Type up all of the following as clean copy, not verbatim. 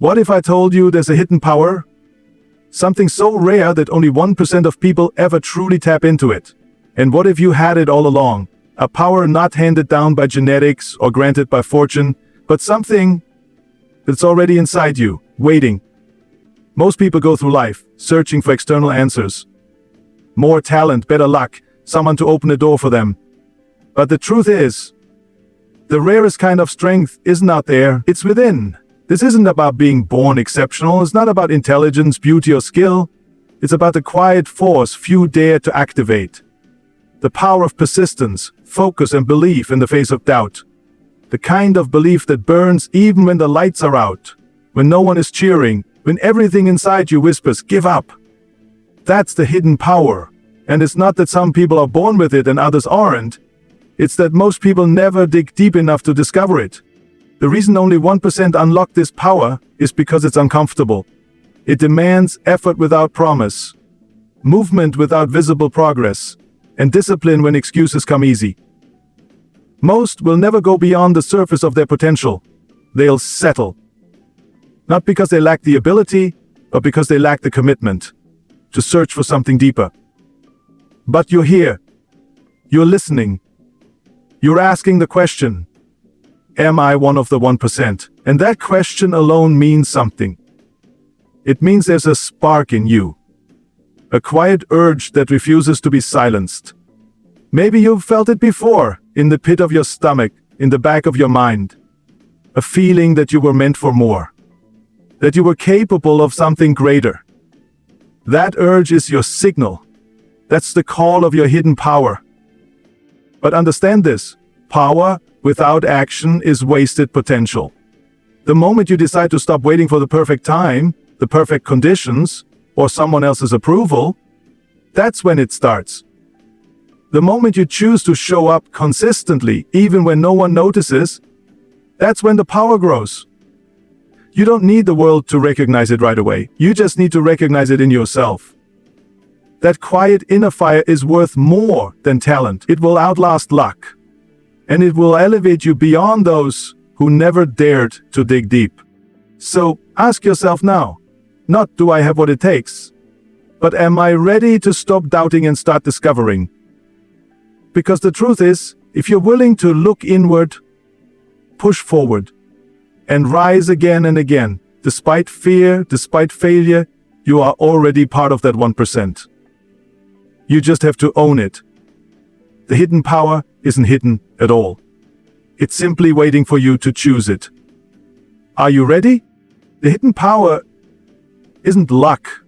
What if I told you there's a hidden power? Something so rare that only 1% of people ever truly tap into it. And what if you had it all along? A power not handed down by genetics or granted by fortune, but something that's already inside you, waiting. Most people go through life, searching for external answers. More talent, better luck, someone to open a door for them. But the truth is, the rarest kind of strength isn't out there, it's within. This isn't about being born exceptional, it's not about intelligence, beauty or skill. It's about the quiet force few dare to activate. The power of persistence, focus and belief in the face of doubt. The kind of belief that burns even when the lights are out, when no one is cheering, when everything inside you whispers, give up. That's the hidden power. And it's not that some people are born with it and others aren't. It's that most people never dig deep enough to discover it. The reason only 1% unlock this power is because it's uncomfortable. It demands effort without promise, movement without visible progress, and discipline when excuses come easy. Most will never go beyond the surface of their potential. They'll settle. Not because they lack the ability, but because they lack the commitment to search for something deeper. But you're here. You're listening. You're asking the question, am I one of the 1%? And that question alone means something. It means there's a spark in you. A quiet urge that refuses to be silenced. Maybe you've felt it before, in the pit of your stomach, in the back of your mind. A feeling that you were meant for more. That you were capable of something greater. That urge is your signal. That's the call of your hidden power. But understand this, power without action is wasted potential. The moment you decide to stop waiting for the perfect time, the perfect conditions, or someone else's approval, that's when it starts. The moment you choose to show up consistently, even when no one notices, that's when the power grows. You don't need the world to recognize it right away. You just need to recognize it in yourself. That quiet inner fire is worth more than talent. It will outlast luck. And it will elevate you beyond those who never dared to dig deep. So, ask yourself now, not do I have what it takes, but am I ready to stop doubting and start discovering? Because the truth is, if you're willing to look inward, push forward, and rise again and again, despite fear, despite failure, you are already part of that 1%. You just have to own it. The hidden power isn't hidden at all. It's simply waiting for you to choose it. Are you ready? The hidden power isn't luck.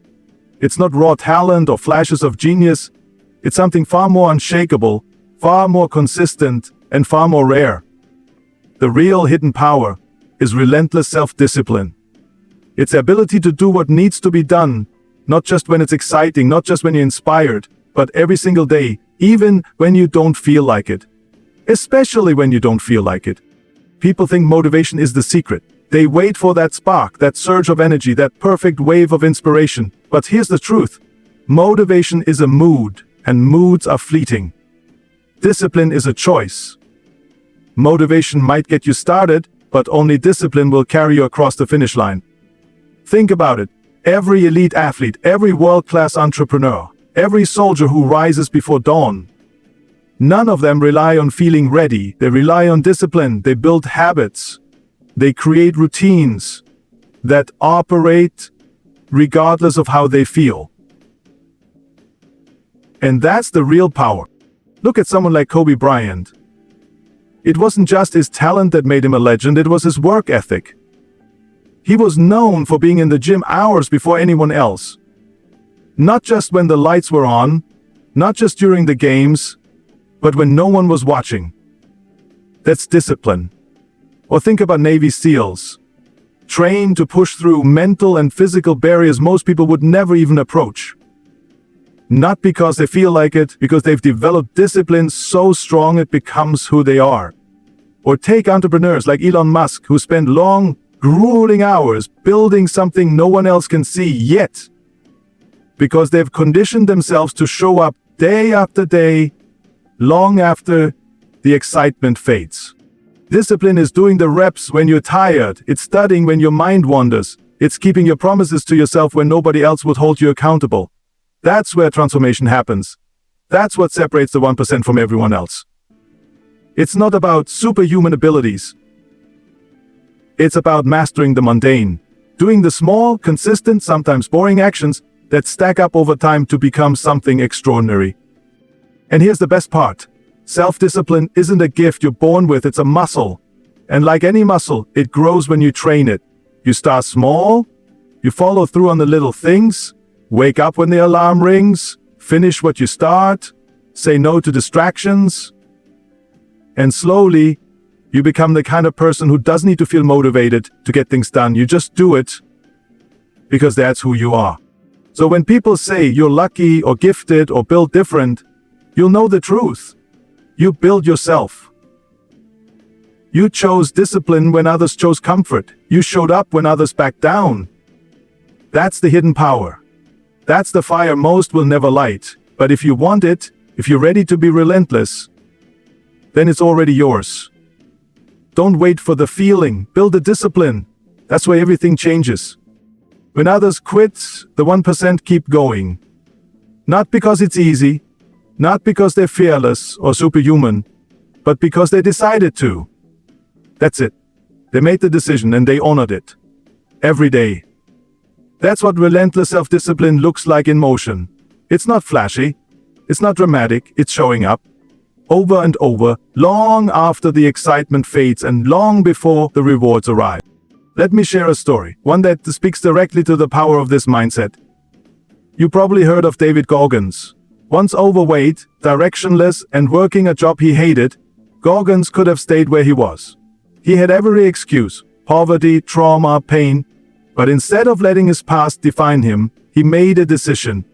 It's not raw talent or flashes of genius. It's something far more unshakable, far more consistent, and far more rare. The real hidden power is relentless self-discipline. It's the ability to do what needs to be done, not just when it's exciting, not just when you're inspired, but every single day, even when you don't feel like it. Especially when you don't feel like it. People think motivation is the secret. They wait for that spark, that surge of energy, that perfect wave of inspiration. But here's the truth. Motivation is a mood, and moods are fleeting. Discipline is a choice. Motivation might get you started, but only discipline will carry you across the finish line. Think about it. Every elite athlete, every world-class entrepreneur, every soldier who rises before dawn, none of them rely on feeling ready. They rely on discipline. They build habits. They create routines that operate regardless of how they feel. And that's the real power. Look at someone like Kobe Bryant. It wasn't just his talent that made him a legend, it was his work ethic. He was known for being in the gym hours before anyone else. Not just when the lights were on, not just during the games, but when no one was watching. That's discipline. Or think about Navy SEALs. Trained to push through mental and physical barriers most people would never even approach. Not because they feel like it, because they've developed discipline so strong it becomes who they are. Or take entrepreneurs like Elon Musk, who spend long, grueling hours building something no one else can see yet. Because they've conditioned themselves to show up day after day, long after the excitement fades. Discipline is doing the reps when you're tired. It's studying when your mind wanders. It's keeping your promises to yourself when nobody else would hold you accountable. That's where transformation happens. That's what separates the 1% from everyone else. It's not about superhuman abilities. It's about mastering the mundane. Doing the small, consistent, sometimes boring actions that stack up over time to become something extraordinary. And here's the best part. Self-discipline isn't a gift you're born with, it's a muscle. And like any muscle, it grows when you train it. You start small, you follow through on the little things, wake up when the alarm rings, finish what you start, say no to distractions. And slowly, you become the kind of person who doesn't need to feel motivated to get things done. You just do it because that's who you are. So when people say you're lucky or gifted or built different, you'll know the truth. You build yourself. You chose discipline when others chose comfort. You showed up when others backed down. That's the hidden power. That's the fire most will never light. But if you want it, if you're ready to be relentless, then it's already yours. Don't wait for the feeling. Build the discipline. That's where everything changes. When others quit, the 1% keep going. Not because it's easy, not because they're fearless or superhuman, but because they decided to. That's it. They made the decision and they honored it. Every day. That's what relentless self-discipline looks like in motion. It's not flashy. It's not dramatic. It's showing up. Over and over, long after the excitement fades and long before the rewards arrive. Let me share a story, one that speaks directly to the power of this mindset. You probably heard of David Goggins. Once overweight, directionless, and working a job he hated, Goggins could have stayed where he was. He had every excuse: poverty, trauma, pain. But instead of letting his past define him, he made a decision.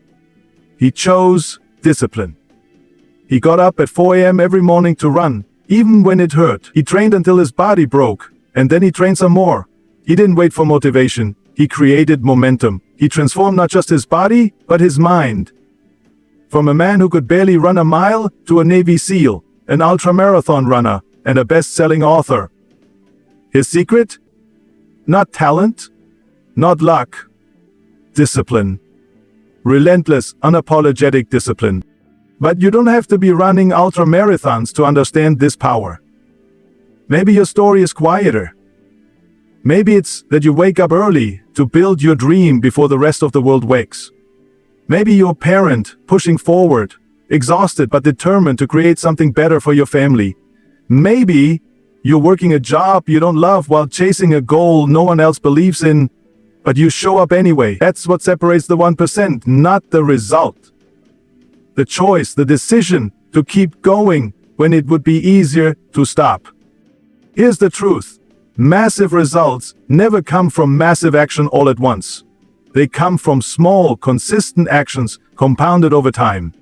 He chose discipline. He got up at 4 a.m. every morning to run, even when it hurt. He trained until his body broke, and then he trained some more. He didn't wait for motivation. He created momentum. He transformed not just his body, but his mind. From a man who could barely run a mile to a Navy SEAL, an ultramarathon runner, and a best-selling author. His secret? Not talent, not luck. Discipline. Relentless, unapologetic discipline. But you don't have to be running ultramarathons to understand this power. Maybe your story is quieter. Maybe it's that you wake up early to build your dream before the rest of the world wakes. Maybe you're a parent, pushing forward, exhausted but determined to create something better for your family. Maybe you're working a job you don't love while chasing a goal no one else believes in, but you show up anyway. That's what separates the 1%, not the result. The choice, the decision to keep going when it would be easier to stop. Here's the truth. Massive results never come from massive action all at once. They come from small, consistent actions compounded over time.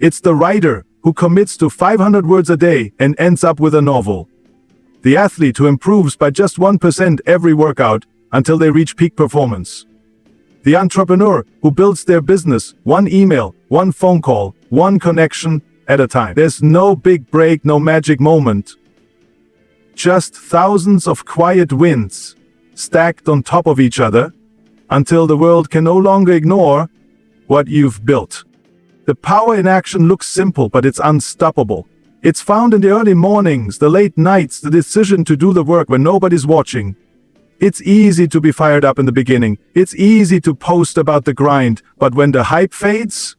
It's the writer who commits to 500 words a day and ends up with a novel. The athlete who improves by just 1% every workout until they reach peak performance. The entrepreneur who builds their business one email, one phone call, one connection at a time. There's no big break, no magic moment. Just thousands of quiet wins stacked on top of each other until the world can no longer ignore what you've built. The power in action looks simple, but it's unstoppable. It's found in the early mornings, the late nights, the decision to do the work when nobody's watching. It's easy to be fired up in the beginning. It's easy to post about the grind, but when the hype fades,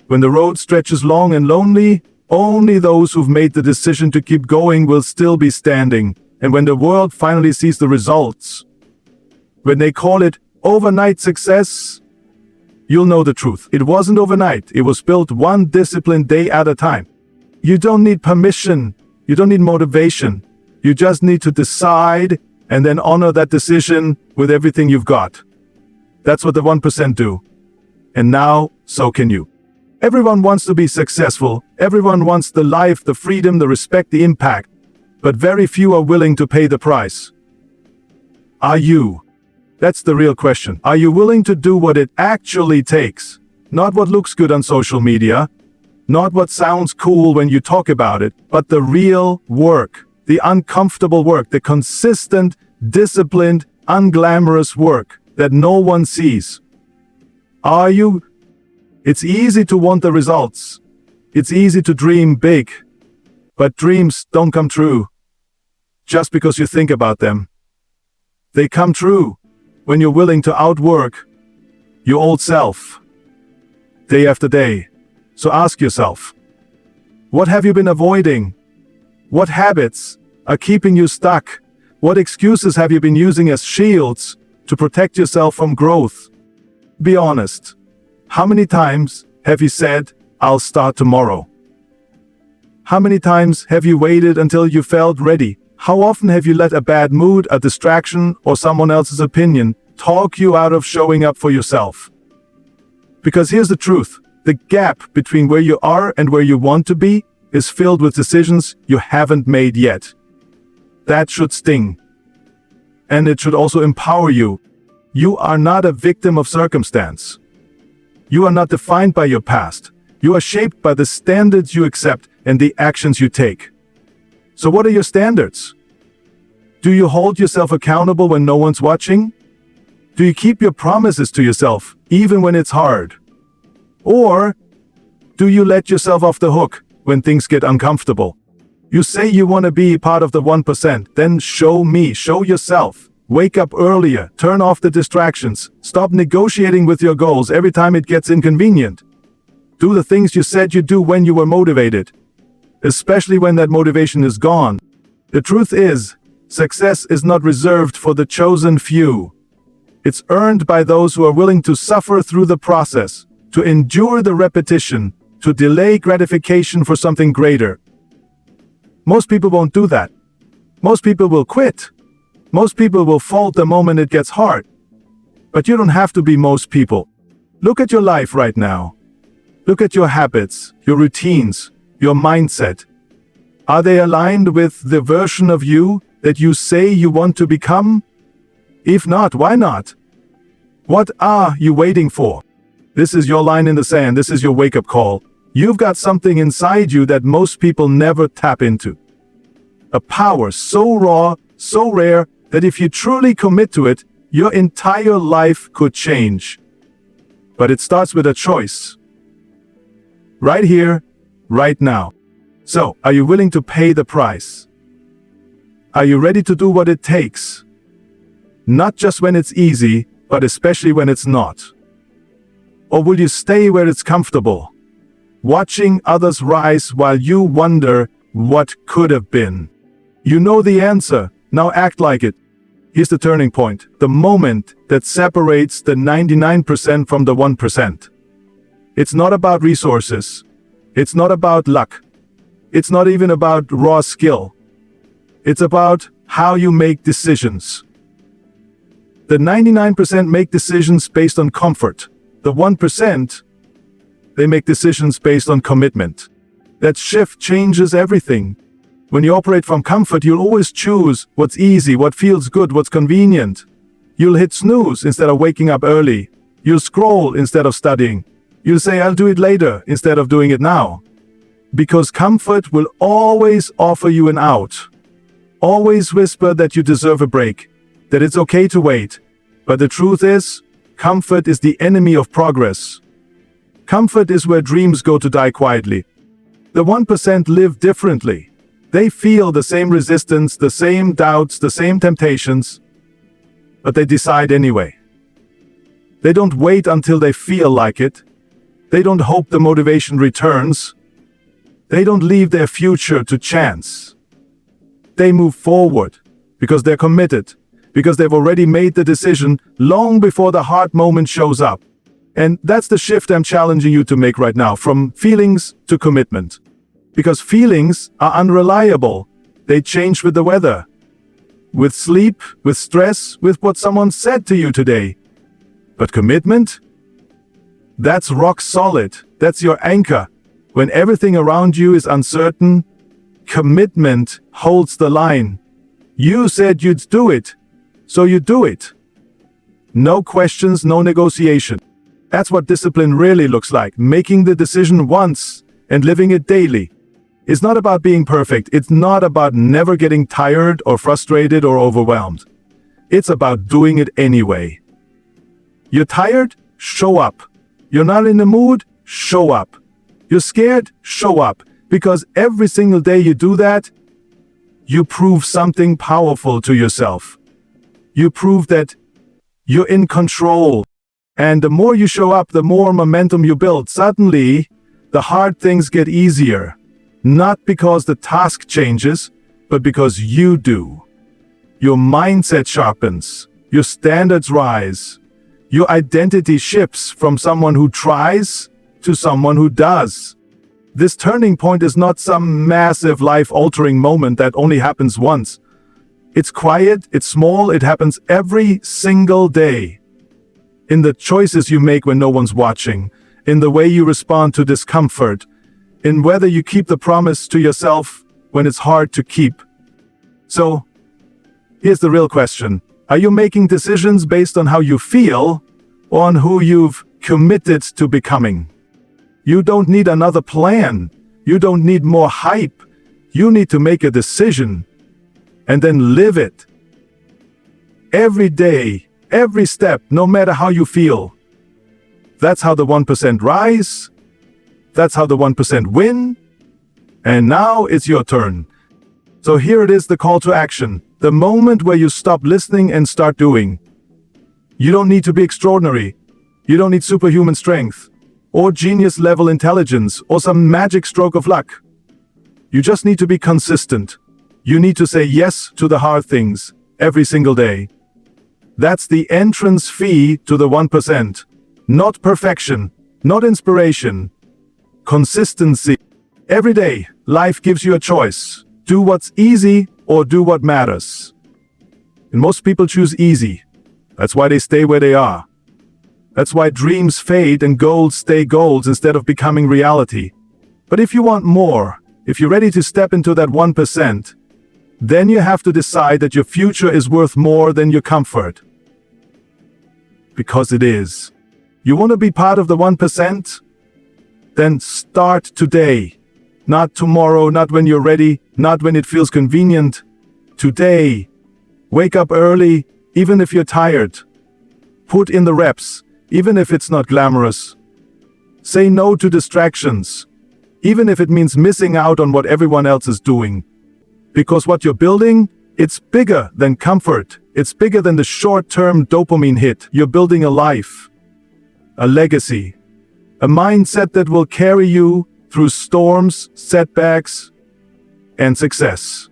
when the road stretches long and lonely, only those who've made the decision to keep going will still be standing. And when the world finally sees the results, when they call it overnight success, you'll know the truth. It wasn't overnight. It was built one disciplined day at a time. You don't need permission. You don't need motivation. You just need to decide and then honor that decision with everything you've got. That's what the 1% do. And now, so can you. Everyone wants to be successful. Everyone wants the life, the freedom, the respect, the impact. But very few are willing to pay the price. Are you? That's the real question. Are you willing to do what it actually takes? Not what looks good on social media, not what sounds cool when you talk about it, but the real work. The uncomfortable work, the consistent, disciplined, unglamorous work that no one sees. Are you? It's easy to want the results. It's easy to dream big. But dreams don't come true just because you think about them. They come true when you're willing to outwork your old self, day after day. So ask yourself, what have you been avoiding? What habits are keeping you stuck? What excuses have you been using as shields to protect yourself from growth? Be honest. How many times have you said, I'll start tomorrow? How many times have you waited until you felt ready? How often have you let a bad mood, a distraction, or someone else's opinion talk you out of showing up for yourself? Because here's the truth. The gap between where you are and where you want to be is filled with decisions you haven't made yet. That should sting. And it should also empower you. You are not a victim of circumstance. You are not defined by your past. You are shaped by the standards you accept and the actions you take. So what are your standards? Do you hold yourself accountable when no one's watching? Do you keep your promises to yourself, even when it's hard? Or do you let yourself off the hook when things get uncomfortable? You say you want to be part of the 1%, then show me, show yourself. Wake up earlier, turn off the distractions, stop negotiating with your goals every time it gets inconvenient. Do the things you said you'd do when you were motivated, especially when that motivation is gone. The truth is, success is not reserved for the chosen few. It's earned by those who are willing to suffer through the process, to endure the repetition, to delay gratification for something greater. Most people won't do that. Most people will quit. Most people will fold the moment it gets hard. But you don't have to be most people. Look at your life right now. Look at your habits, your routines, your mindset. Are they aligned with the version of you that you say you want to become? If not, why not? What are you waiting for? This is your line in the sand. This is your wake-up call. You've got something inside you that most people never tap into. A power so raw, so rare, that if you truly commit to it, your entire life could change. But it starts with a choice. Right here, right now. So, are you willing to pay the price? Are you ready to do what it takes? Not just when it's easy, but especially when it's not. Or will you stay where it's comfortable, watching others rise while you wonder what could have been? You know the answer, now act like it. Here's the turning point, the moment that separates the 99% from the 1%. It's not about resources. It's not about luck. It's not even about raw skill. It's about how you make decisions. The 99% make decisions based on comfort. The 1%, they make decisions based on commitment. That shift changes everything. When you operate from comfort, you'll always choose what's easy, what feels good, what's convenient. You'll hit snooze instead of waking up early. You'll scroll instead of studying. You'll say, I'll do it later instead of doing it now. Because comfort will always offer you an out. Always whisper that you deserve a break, that it's okay to wait. But the truth is, comfort is the enemy of progress. Comfort is where dreams go to die quietly. The 1% live differently. They feel the same resistance, the same doubts, the same temptations, but they decide anyway. They don't wait until they feel like it. They don't hope the motivation returns. They don't leave their future to chance. They move forward because they're committed, because they've already made the decision long before the hard moment shows up. And that's the shift I'm challenging you to make right now, from feelings to commitment. Because feelings are unreliable. They change with the weather, with sleep, with stress, with what someone said to you today. But commitment? That's rock solid. That's your anchor. When everything around you is uncertain, commitment holds the line. You said you'd do it, so you do it. No questions, no negotiation. That's what discipline really looks like, making the decision once and living it daily. It's not about being perfect. It's not about never getting tired or frustrated or overwhelmed. It's about doing it anyway. You're tired? Show up. You're not in the mood? Show up. You're scared? Show up. Because every single day you do that, you prove something powerful to yourself. You prove that you're in control. And the more you show up, the more momentum you build. Suddenly, the hard things get easier. Not because the task changes, but because you do. Your mindset sharpens. Your standards rise. Your identity shifts from someone who tries to someone who does. This turning point is not some massive life-altering moment that only happens once. It's quiet, it's small, it happens every single day. In the choices you make when no one's watching, in the way you respond to discomfort, in whether you keep the promise to yourself when it's hard to keep. So, here's the real question. Are you making decisions based on how you feel, or on who you've committed to becoming? You don't need another plan. You don't need more hype. You need to make a decision, and then live it. Every day, every step, no matter how you feel. That's how the 1% rise. That's how the 1% win. And now it's your turn. So here it is, the call to action. The moment where you stop listening and start doing. You don't need to be extraordinary. You don't need superhuman strength, or genius level intelligence, or some magic stroke of luck. You just need to be consistent. You need to say yes to the hard things every single day. That's the entrance fee to the 1%. Not perfection, not inspiration. Consistency. Every day, life gives you a choice. Do what's easy or do what matters. And most people choose easy. That's why they stay where they are. That's why dreams fade and goals stay goals instead of becoming reality. But if you want more, if you're ready to step into that 1%, then you have to decide that your future is worth more than your comfort. Because it is. You want to be part of the 1%? Then start today. Not tomorrow, not when you're ready, not when it feels convenient. Today. Wake up early, even if you're tired. Put in the reps, even if it's not glamorous. Say no to distractions, even if it means missing out on what everyone else is doing. Because what you're building, it's bigger than comfort. It's bigger than the short-term dopamine hit. You're building a life, a legacy, a mindset that will carry you through storms, setbacks, and success.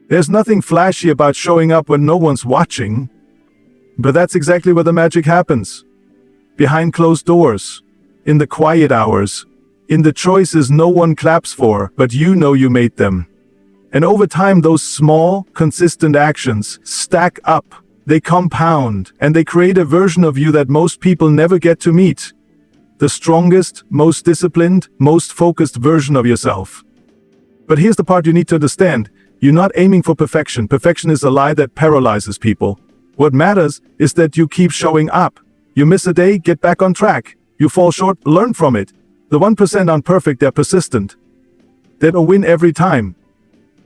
There's nothing flashy about showing up when no one's watching, but that's exactly where the magic happens. Behind closed doors, in the quiet hours, in the choices no one claps for, but you know you made them. And over time, those small, consistent actions stack up. They compound, and they create a version of you that most people never get to meet. The strongest, most disciplined, most focused version of yourself. But here's the part you need to understand. You're not aiming for perfection. Perfection is a lie that paralyzes people. What matters is that you keep showing up. You miss a day, get back on track. You fall short, learn from it. The 1% aren't perfect, they're persistent. They don't win every time.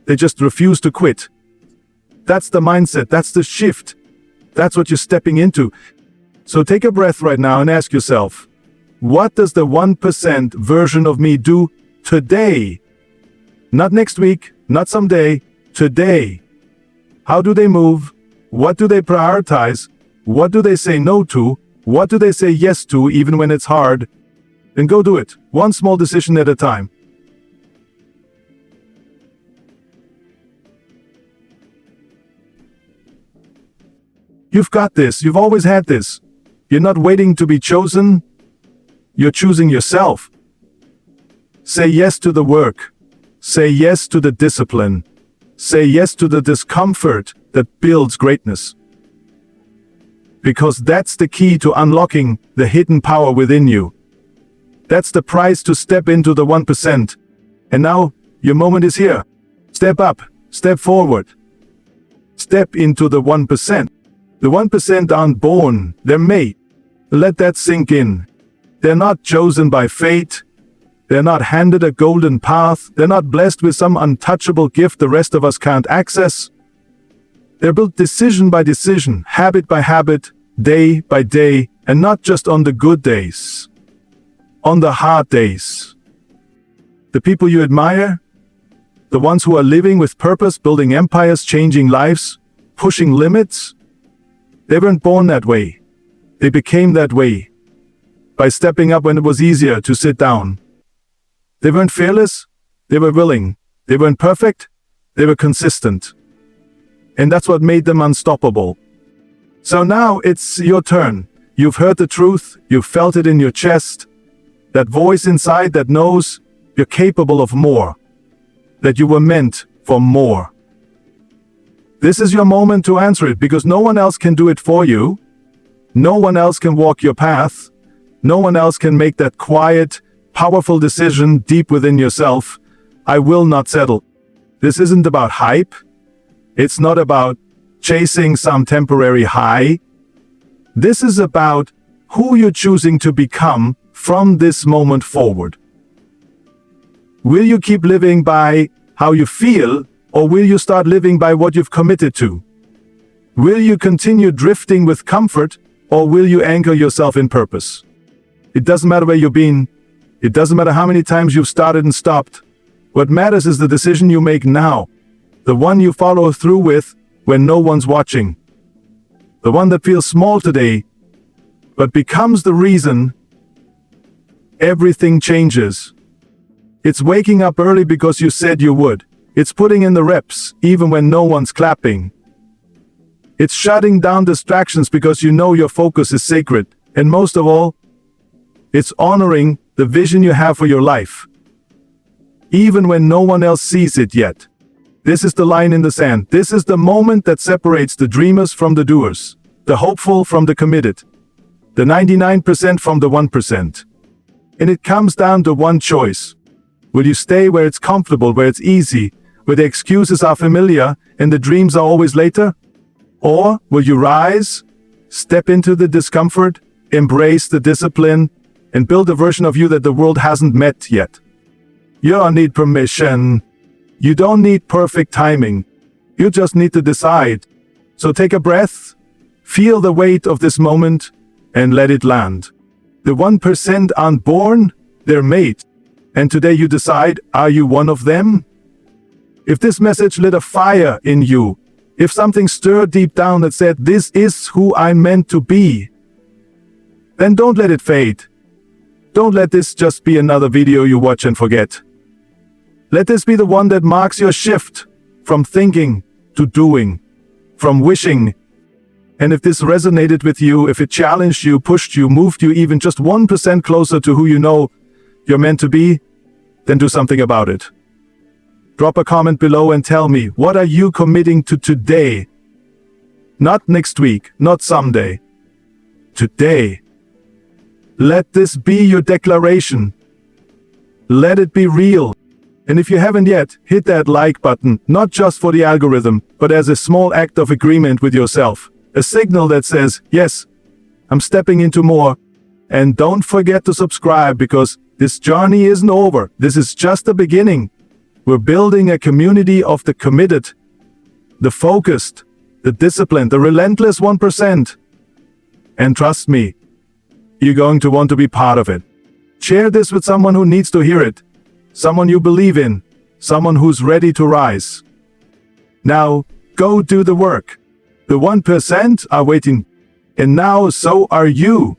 They just refuse to quit. That's the mindset, that's the shift. That's what you're stepping into. So take a breath right now and ask yourself, what does the 1% version of me do today? Not next week, not someday, today. How do they move? What do they prioritize? What do they say no to? What do they say yes to even when it's hard? Then go do it, one small decision at a time. You've got this, you've always had this. You're not waiting to be chosen. You're choosing yourself. Say yes to the work. Say yes to the discipline. Say yes to the discomfort that builds greatness. Because that's the key to unlocking the hidden power within you. That's the price to step into the 1%. And now, your moment is here. Step up, step forward. Step into the 1%. The 1% aren't born, they're made. Let that sink in. They're not chosen by fate. They're not handed a golden path. They're not blessed with some untouchable gift the rest of us can't access. They're built decision by decision, habit by habit, day by day, and not just on the good days. On the hard days. The people you admire, the ones who are living with purpose, building empires, changing lives, pushing limits, they weren't born that way. They became that way by stepping up when it was easier to sit down. They weren't fearless, they were willing. They weren't perfect, they were consistent. And that's what made them unstoppable. So now it's your turn. You've heard the truth, you've felt it in your chest. That voice inside that knows you're capable of more. That you were meant for more. This is your moment to answer it, because no one else can do it for you. No one else can walk your path. No one else can make that quiet, powerful decision deep within yourself. I will not settle. This isn't about hype. It's not about chasing some temporary high. This is about who you're choosing to become from this moment forward. Will you keep living by how you feel, or will you start living by what you've committed to? Will you continue drifting with comfort, or will you anchor yourself in purpose? It doesn't matter where you've been. It doesn't matter how many times you've started and stopped. What matters is the decision you make now. The one you follow through with when no one's watching. The one that feels small today, but becomes the reason everything changes. It's waking up early because you said you would. It's putting in the reps, even when no one's clapping. It's shutting down distractions because you know your focus is sacred. And most of all, it's honoring the vision you have for your life, even when no one else sees it yet. This is the line in the sand. This is the moment that separates the dreamers from the doers, the hopeful from the committed, the 99% from the 1%. And it comes down to one choice. Will you stay where it's comfortable, where it's easy, where the excuses are familiar and the dreams are always later? Or will you rise, step into the discomfort, embrace the discipline, and build a version of you that the world hasn't met yet? You don't need permission. You don't need perfect timing. You just need to decide. So take a breath, feel the weight of this moment, and let it land. The 1% aren't born, they're made. And today you decide, are you one of them? If this message lit a fire in you, if something stirred deep down that said, this is who I'm meant to be, then don't let it fade. Don't let this just be another video you watch and forget. Let this be the one that marks your shift from thinking to doing, from wishing. And if this resonated with you, if it challenged you, pushed you, moved you even just 1% closer to who you know you're meant to be, then do something about it. Drop a comment below and tell me, what are you committing to today? Not next week, not someday. Today. Let this be your declaration. Let it be real. And if you haven't yet, hit that like button, not just for the algorithm, but as a small act of agreement with yourself. A signal that says, yes, I'm stepping into more. And don't forget to subscribe, because this journey isn't over. This is just the beginning. We're building a community of the committed, the focused, the disciplined, the relentless 1%. And trust me, you're going to want to be part of it. Share this with someone who needs to hear it. Someone you believe in. Someone who's ready to rise. Now, go do the work. The 1% are waiting. And now so are you.